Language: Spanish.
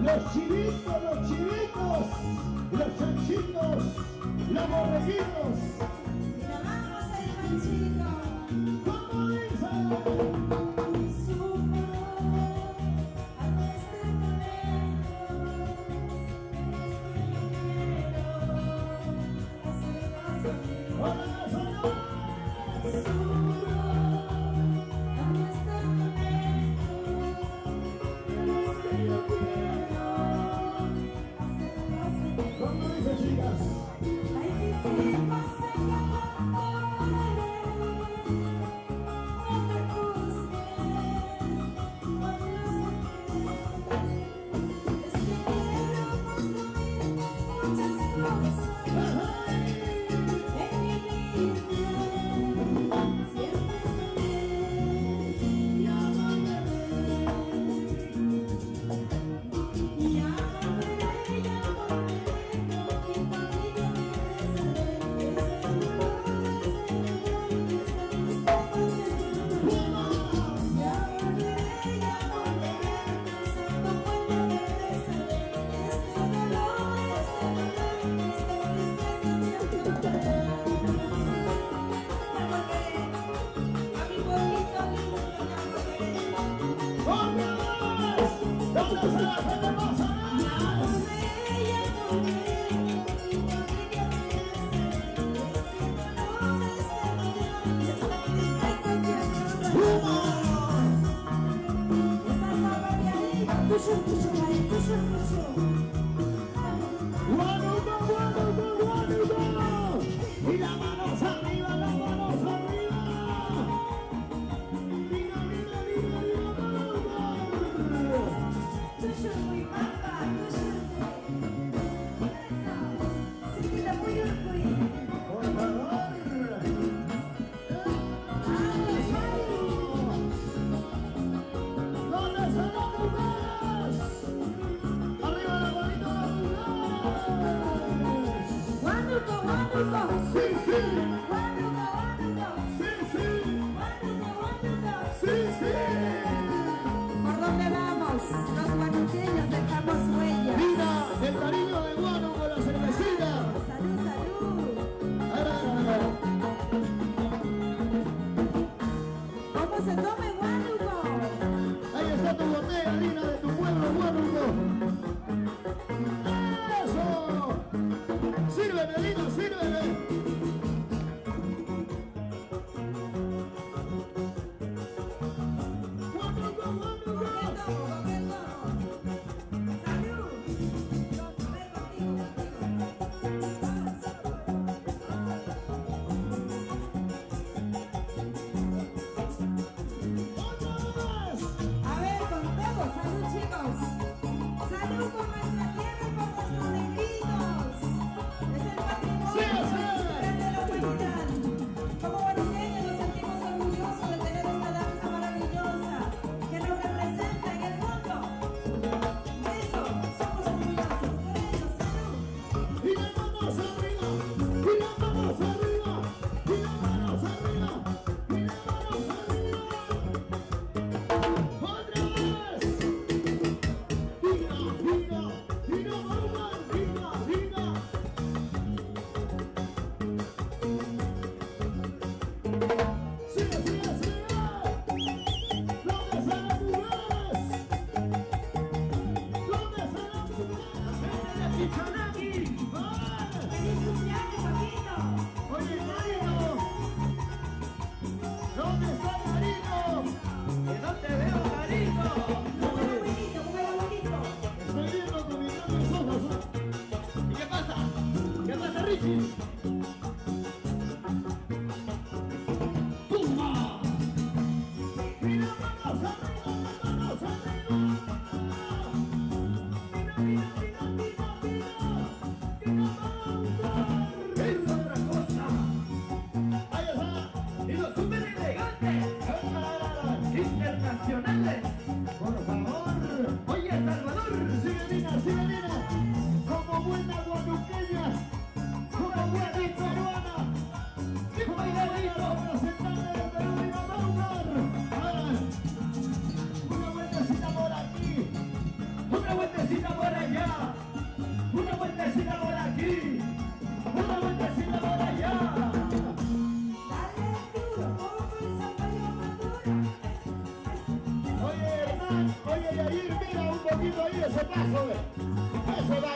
Los chivitos, los chanchitos, los borreguitos. ¡Mira, vamos el manchito! ¿Cómo dice? Y las manos arriba, las manos arriba. Mira, mira, mira, mira. Tuyo muy papá, tuyo muy. Se queda muy orgulloso. Por favor. ¿Dónde están las mujeres? Arriba la manita, las mujeres. ¡Guánuco, guánuco! Sí, sí. ¡Guánuco, guánuco! Sí, sí. ¡Guánuco, guánuco! Sí, sí. ¿Por dónde vamos? Los guanuqueños dejamos huella. Mira el cariño de Guano con la cervecita. ¡Salud, salud! ¿Cómo se tome guánuco? Ahí está tu botella, harina de tu pueblo, Guánuco. ¡Eso! ¡Sírveme, Lino, sírveme! sí. ¡Tumba! Y nos vamos arriba, nos vamos arriba. Mira, mira, mira, mira, mira. Es otra cosa. Ahí está. Y los super elegantes. Internacionales. Por favor. Oye, Salvador. Sigue, Nina. Como buena guanuqueña. Como buena peruana. Como buena representante de Perú y la Bauer. Una vueltecita por aquí. Una vueltecita por allá. Una vueltecita por aquí. Una vueltecita por allá. Dale duro, como esa paloma dura. Oye, Hernán, oye, Yair, mira un poquito ahí ese paso, ve. Eso da